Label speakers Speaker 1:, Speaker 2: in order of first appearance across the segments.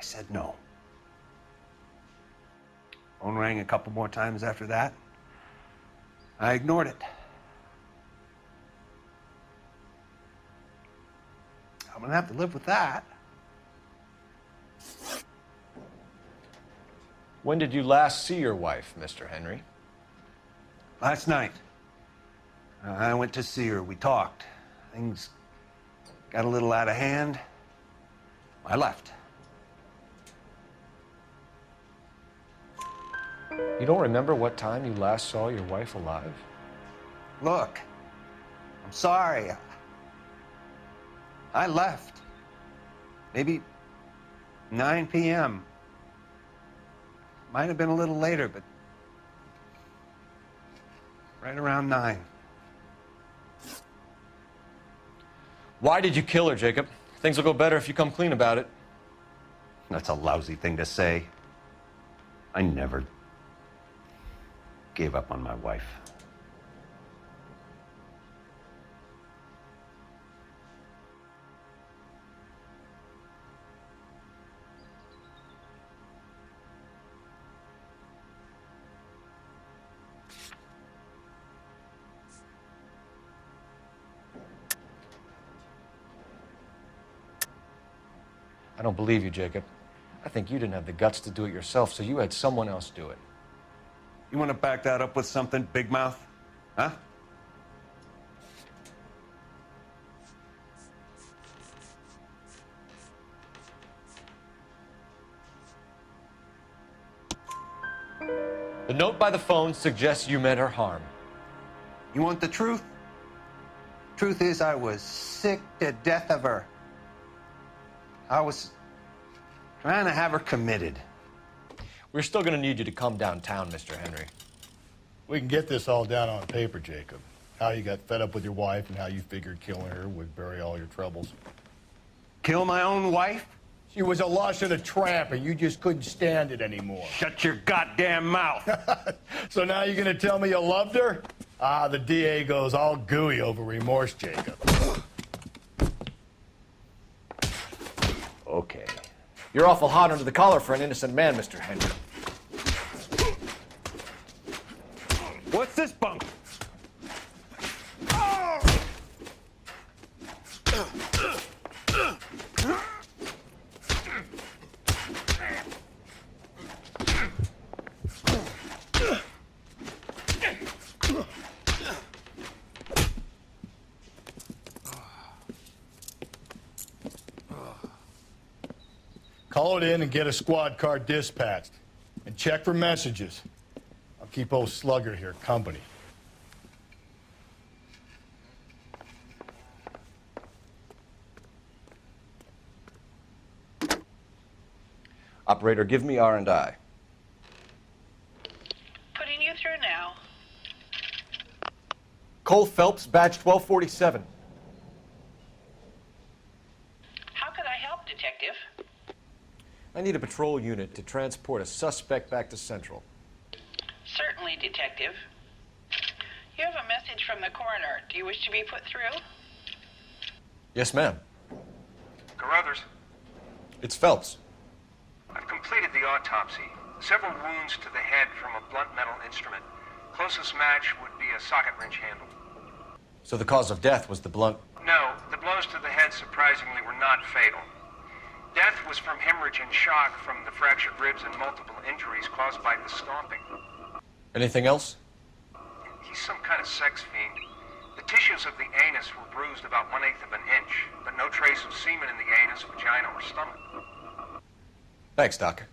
Speaker 1: said no. Phone rang a couple more times after that. I ignored it. I'm gonna have to live with that.
Speaker 2: When did you last see your wife, Mr. Henry?
Speaker 1: Last night. I went to see her. We talked. Things got a little out of hand. I left.
Speaker 2: You don't remember what time you last saw your wife alive?
Speaker 1: Look, I'm sorry. I left. Maybe 9 p.m. Might have been a little later, but right around 9.
Speaker 2: Why did you kill her, Jacob? Things will go better if you come clean about it.
Speaker 1: That's a lousy thing to say. I never gave up on my wife.
Speaker 2: I don't believe you, Jacob. I think you didn't have the guts to do it yourself, so you had someone else do it.
Speaker 1: You want to back that up with something, big mouth? Huh?
Speaker 2: The note by the phone suggests you meant her harm.
Speaker 1: You want the truth? Truth is, I was sick to death of her. I was trying to have her committed.
Speaker 2: We're still going to need you to come downtown, Mr. Henry.
Speaker 3: We can get this all down on paper, Jacob. How you got fed up with your wife and how you figured killing her would bury all your troubles.
Speaker 1: Kill my own wife?
Speaker 3: She was a lush and a tramp, and you just couldn't stand it anymore.
Speaker 1: Shut your goddamn mouth.
Speaker 3: So now you're going to tell me you loved her? Ah, the DA goes all gooey over remorse, Jacob.
Speaker 1: Okay.
Speaker 2: You're awful hot under the collar for an innocent man, Mr. Henry.
Speaker 1: What's this bunk?
Speaker 3: Call it in and get a squad car dispatched. And check for messages. I'll keep old Slugger here company.
Speaker 2: Operator, give me R&I.
Speaker 4: Putting you through now.
Speaker 2: Cole Phelps, badge 1247.
Speaker 4: How could I help, Detective?
Speaker 2: I need a patrol unit to transport a suspect back to Central.
Speaker 4: Certainly, Detective. You have a message from the coroner. Do you wish to be put through?
Speaker 2: Yes, ma'am.
Speaker 5: Carruthers,
Speaker 2: It's Phelps.
Speaker 5: I've completed the autopsy. Several wounds to the head from a blunt metal instrument. Closest match would be a socket wrench handle.
Speaker 2: So the cause of death was the blunt...
Speaker 5: No, the blows to the head surprisingly were not fatal. Death was from hemorrhage and shock from the fractured ribs and multiple injuries caused by the stomping.
Speaker 2: Anything else?
Speaker 5: He's some kind of sex fiend. The tissues of the anus were bruised about 1/8 of an inch, but no trace of semen in the anus, vagina, or stomach.
Speaker 2: Thanks, Doc.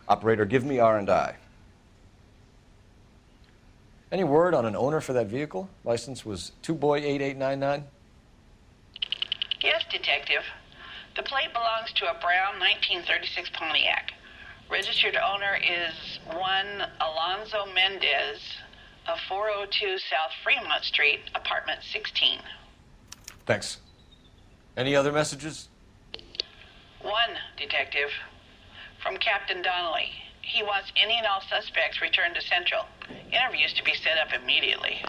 Speaker 2: Operator, give me R&I. Any word on an owner for that vehicle? License was 2boy8899.
Speaker 4: Yes, Detective. The plate belongs to a brown 1936 Pontiac. Registered owner is one Alonzo Mendez of 402 South Fremont Street, apartment 16.
Speaker 2: Thanks. Any other messages?
Speaker 4: One, Detective. From Captain Donnelly. He wants any and all suspects returned to Central. Interviews to be set up immediately.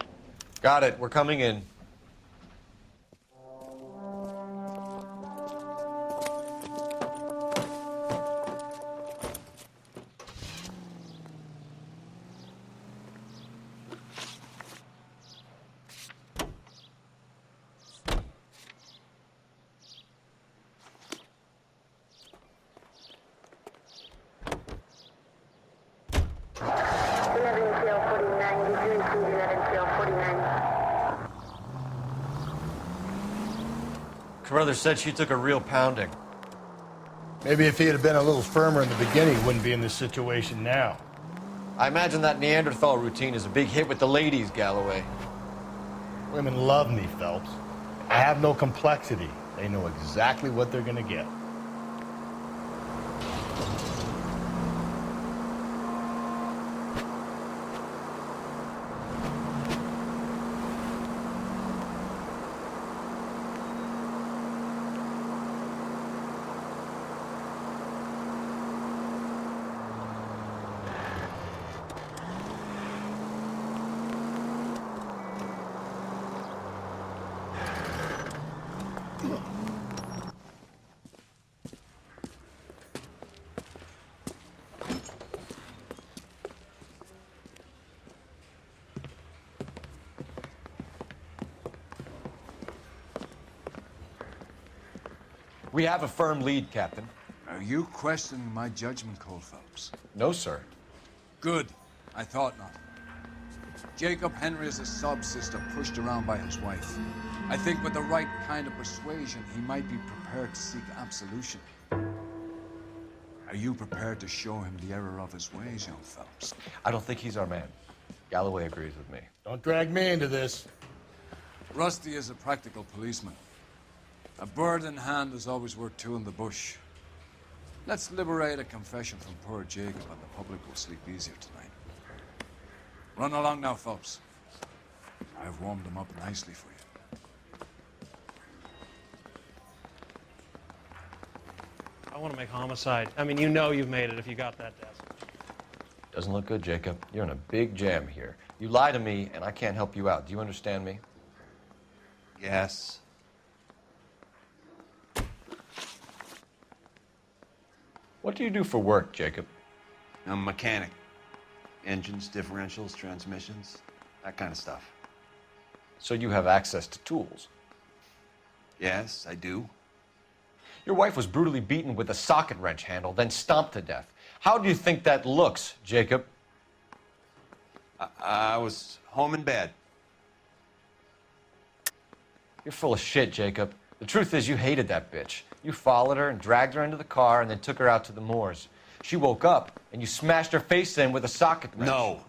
Speaker 2: Got it. We're coming in.
Speaker 6: 49, did you include that in cell 49?
Speaker 2: Carruthers said she took a real pounding.
Speaker 3: Maybe if he had been a little firmer in the beginning, he wouldn't be in this situation now.
Speaker 2: I imagine that Neanderthal routine is a big hit with the ladies, Galloway.
Speaker 3: Women love me, Phelps. I have no complexity. They know exactly what they're gonna get.
Speaker 2: We have a firm lead, Captain.
Speaker 7: Are you questioning my judgment call, Phelps?
Speaker 2: No, sir.
Speaker 7: Good. I thought not. Jacob Henry is a sub-sister pushed around by his wife. I think with the right kind of persuasion, he might be prepared to seek absolution. Are you prepared to show him the error of his ways, young Phelps?
Speaker 2: I don't think he's our man. Galloway agrees with me.
Speaker 3: Don't drag me into this.
Speaker 7: Rusty is a practical policeman. A bird in hand is always worth two in the bush. Let's liberate a confession from poor Jacob, and the public will sleep easier tonight. Run along now, Phelps. I've warmed them up nicely for you.
Speaker 8: I want to make homicide. I mean, you know you've made it if you got that desk.
Speaker 2: Doesn't look good, Jacob. You're in a big jam here. You lie to me, and I can't help you out. Do you understand me?
Speaker 1: Yes.
Speaker 2: What do you do for work, Jacob?
Speaker 1: I'm a mechanic. Engines, differentials, transmissions, that kind of stuff.
Speaker 2: So you have access to tools.
Speaker 1: Yes, I do.
Speaker 2: Your wife was brutally beaten with a socket wrench handle, then stomped to death. How do you think that looks, Jacob?
Speaker 1: I was home in bed.
Speaker 2: You're full of shit, Jacob. The truth is you hated that bitch. You followed her and dragged her into the car and then took her out to the moors. She woke up and you smashed her face in with a socket wrench.
Speaker 1: No.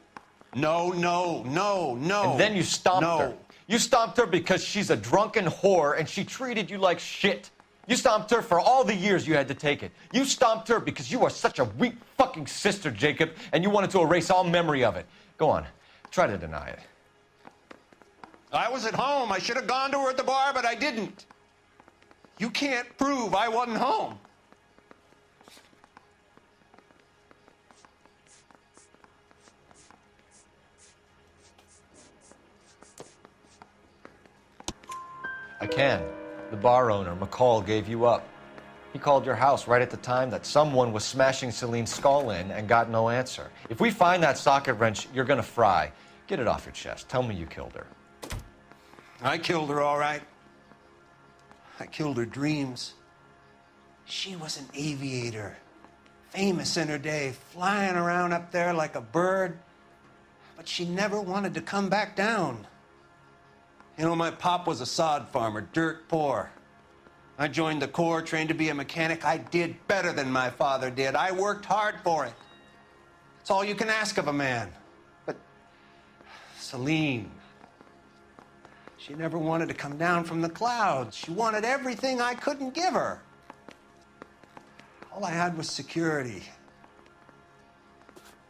Speaker 1: No.
Speaker 2: And then you stomped her. You stomped her because she's a drunken whore and she treated you like shit. You stomped her for all the years you had to take it. You stomped her because you are such a weak fucking sister, Jacob, and you wanted to erase all memory of it. Go on. Try to deny it.
Speaker 1: I was at home. I should have gone to her at the bar, but I didn't. You can't prove I wasn't home.
Speaker 2: I can. The bar owner, McCall, gave you up. He called your house right at the time that someone was smashing Celine's skull in and got no answer. If we find that socket wrench, you're gonna fry. Get it off your chest. Tell me you killed her.
Speaker 1: I killed her, all right. I killed her dreams. She was an aviator, famous in her day, flying around up there like a bird. But she never wanted to come back down. You know, my pop was a sod farmer, dirt poor. I joined the Corps, trained to be a mechanic. I did better than my father did. I worked hard for it. It's all you can ask of a man. But Celine, she never wanted to come down from the clouds. She wanted everything I couldn't give her. All I had was security.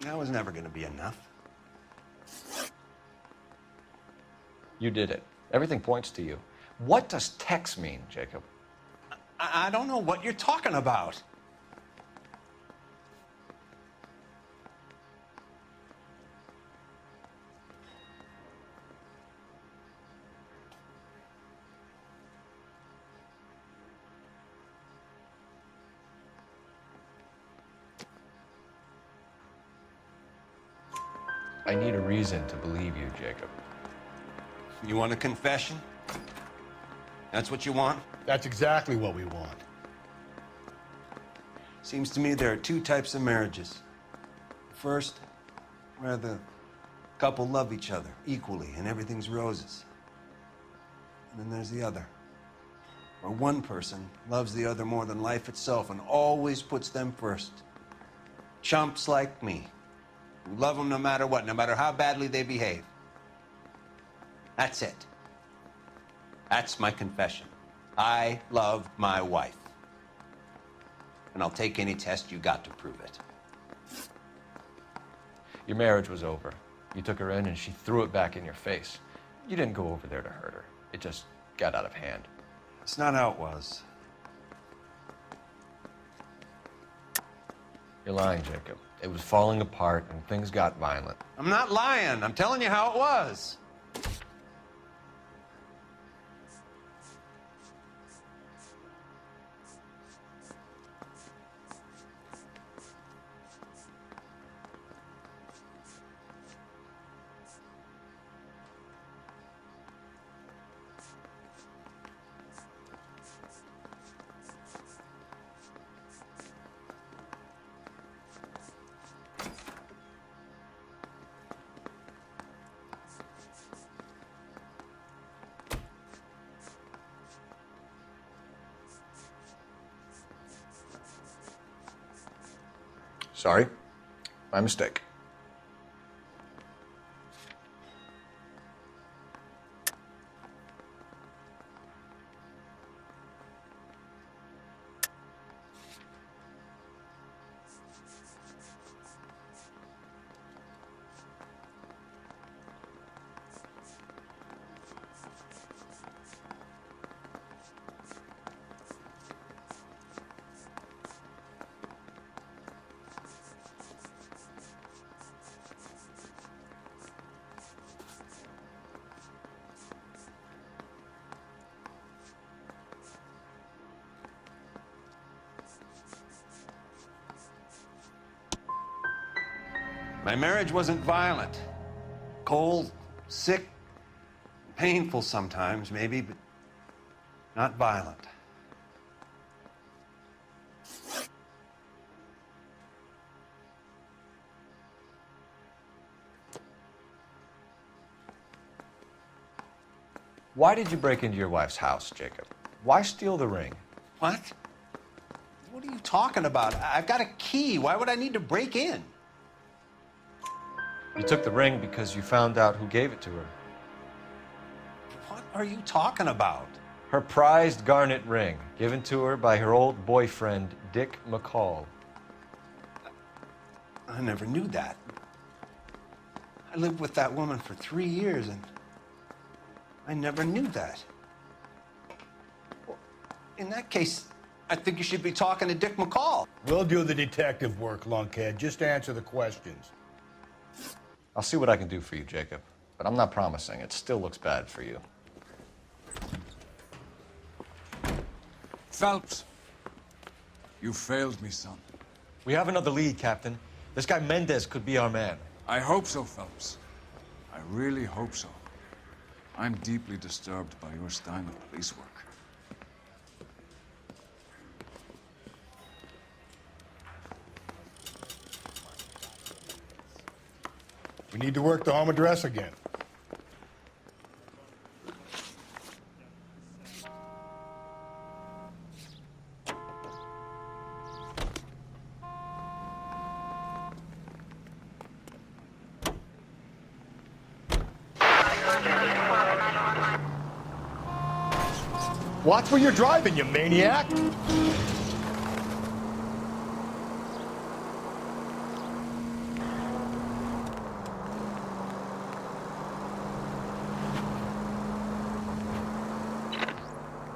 Speaker 1: That was never going to be enough.
Speaker 2: You did it. Everything points to you. What does Tex mean, Jacob?
Speaker 1: I don't know what you're talking about.
Speaker 2: I need a reason to believe you, Jacob.
Speaker 1: You want a confession? That's what you want?
Speaker 3: That's exactly what we want.
Speaker 1: Seems to me there are two types of marriages. First, where the Couple love each other equally and everything's roses. And then there's the other. Where one person loves the other more than life itself and always puts them first. Chumps like me, who love them no matter what, no matter how badly they behave. That's it. That's my confession. I love my wife. And I'll take any test you got to prove it.
Speaker 2: Your marriage was over. You took her in and she threw it back in your face. You didn't go over there to hurt her. It just got out of hand.
Speaker 1: It's not how it was.
Speaker 2: You're lying, Jacob. It was falling apart and things got violent.
Speaker 1: I'm not lying. I'm telling you how it was.
Speaker 2: Sorry. My mistake.
Speaker 1: My marriage wasn't violent. Cold, sick, painful sometimes, maybe, but not violent.
Speaker 2: Why did you break into your wife's house, Jacob? Why steal the ring?
Speaker 1: What? What are you talking about? I've got a key. Why would I need to break in?
Speaker 2: You took the ring because you found out who gave it to her.
Speaker 1: What are you talking about?
Speaker 2: Her prized garnet ring, given to her by her old boyfriend, Dick McCall.
Speaker 1: I never knew that. I lived with that woman for 3 years, and I never knew that. Well, in that case, I think you should be talking to Dick McCall.
Speaker 3: We'll do the detective work, lunkhead. Just answer the questions.
Speaker 2: I'll see what I can do for you, Jacob. But I'm not promising. It still looks bad for you.
Speaker 7: Phelps, you failed me, son.
Speaker 2: We have another lead, Captain. This guy Mendez could be our man.
Speaker 7: I hope so, Phelps. I really hope so. I'm deeply disturbed by your style of police work.
Speaker 3: We need to work the home address again. Watch where you're driving, you maniac!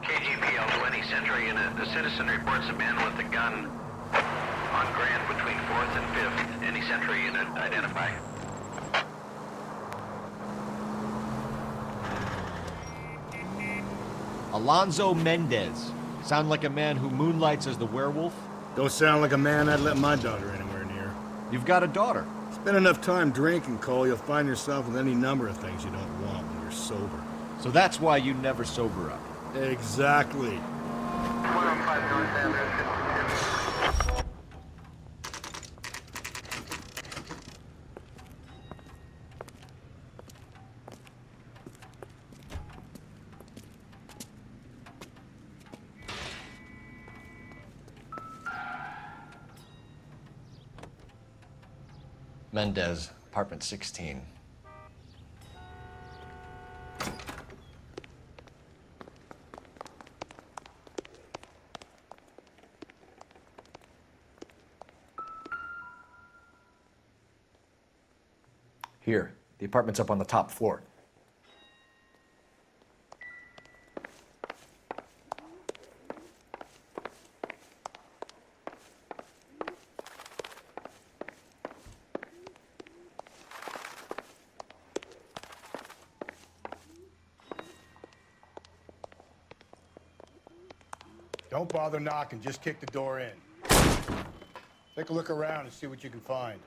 Speaker 9: KGPL 20 Century Unit. A citizen reports a man with a gun on Grand between 4th and 5th. Any Century Unit, identify.
Speaker 2: Alonzo Mendez. Sound like a man who moonlights as the werewolf?
Speaker 3: Don't sound like a man I'd let my daughter anywhere near.
Speaker 2: You've got a daughter.
Speaker 3: Spend enough time drinking, Cole, you'll find yourself with any number of things you don't want when you're sober.
Speaker 2: So that's why you never sober up.
Speaker 3: Exactly.
Speaker 6: 105 North Avenue.
Speaker 2: Mendez, apartment 16.
Speaker 10: Here, the apartment's up on the top floor.
Speaker 3: Don't bother knocking, just kick the door in. Take a look around and see what you can find.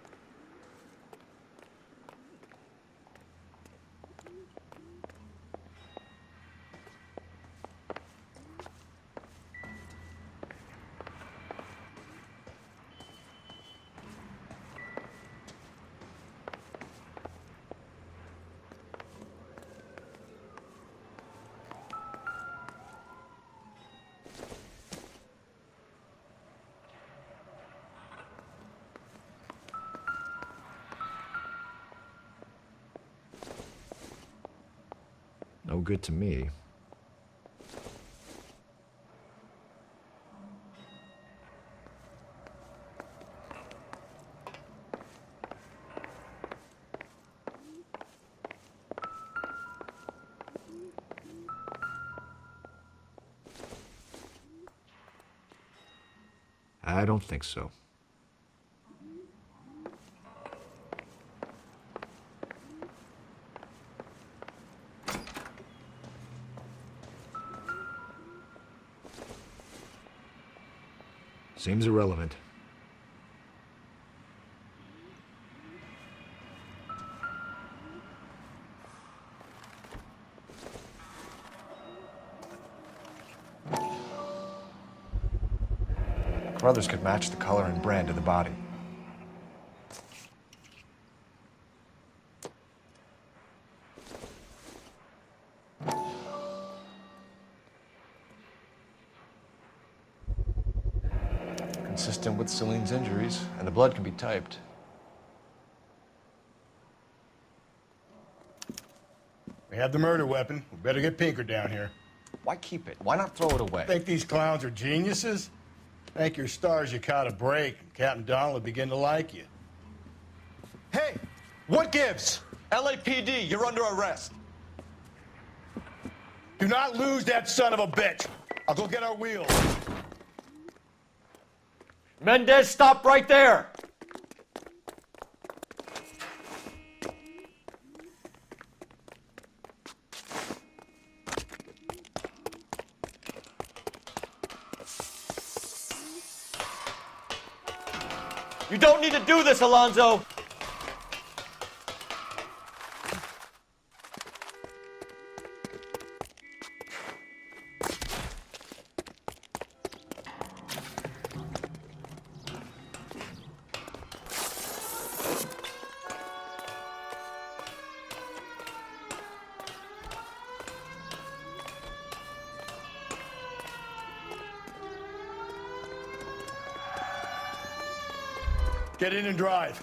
Speaker 10: No good to me. I don't think so. Seems irrelevant.
Speaker 2: Brothers could match the color and brand of the body. Consistent with Celine's injuries, and the blood can be typed.
Speaker 3: We have the murder weapon. We better get Pinker down here.
Speaker 2: Why keep it? Why not throw it away?
Speaker 3: Think these clowns are geniuses? Thank your stars you caught a break, and Captain Donald will begin to like you.
Speaker 2: Hey, what gives? LAPD, you're under arrest.
Speaker 3: Do not lose that son of a bitch. I'll go get our wheels.
Speaker 2: Mendez, stop right there! You don't need to do this, Alonzo!
Speaker 3: Get in and drive.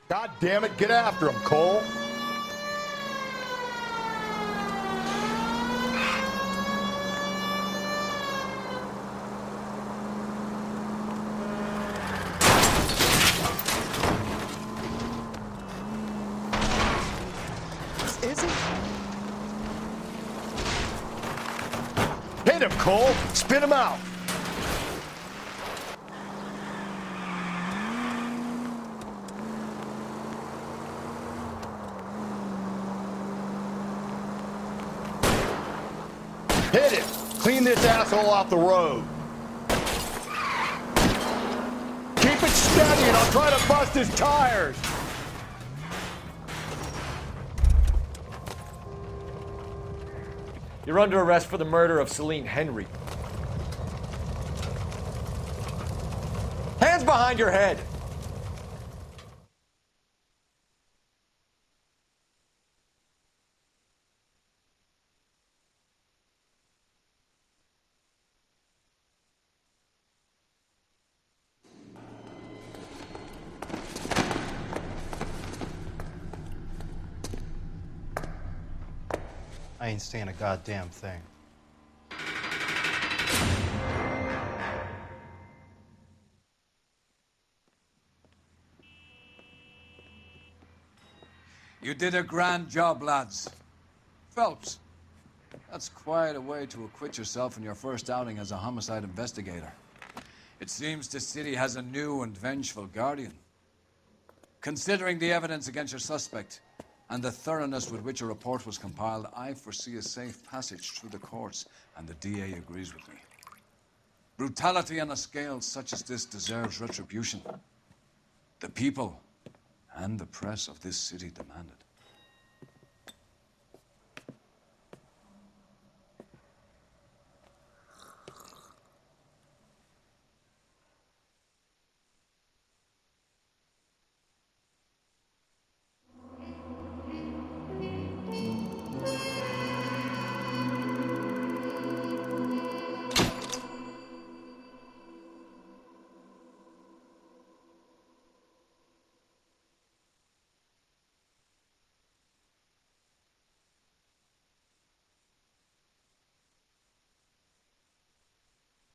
Speaker 3: God damn it, get after him, Cole.
Speaker 10: Is it?
Speaker 3: Hit him, Cole. Spin him out. Hit it! Clean this asshole off the road. Keep it steady and I'll try to bust his tires.
Speaker 2: You're under arrest for the murder of Celine Henry. Hands behind your head!
Speaker 1: I ain't saying a goddamn thing.
Speaker 7: You did a grand job, lads. Phelps, that's quite a way to acquit yourself in your first outing as a homicide investigator. It seems the city has a new and vengeful guardian. Considering the evidence against your suspect and the thoroughness with which a report was compiled, I foresee a safe passage through the courts, and the DA agrees with me. Brutality on a scale such as this deserves retribution. The people and the press of this city demand it.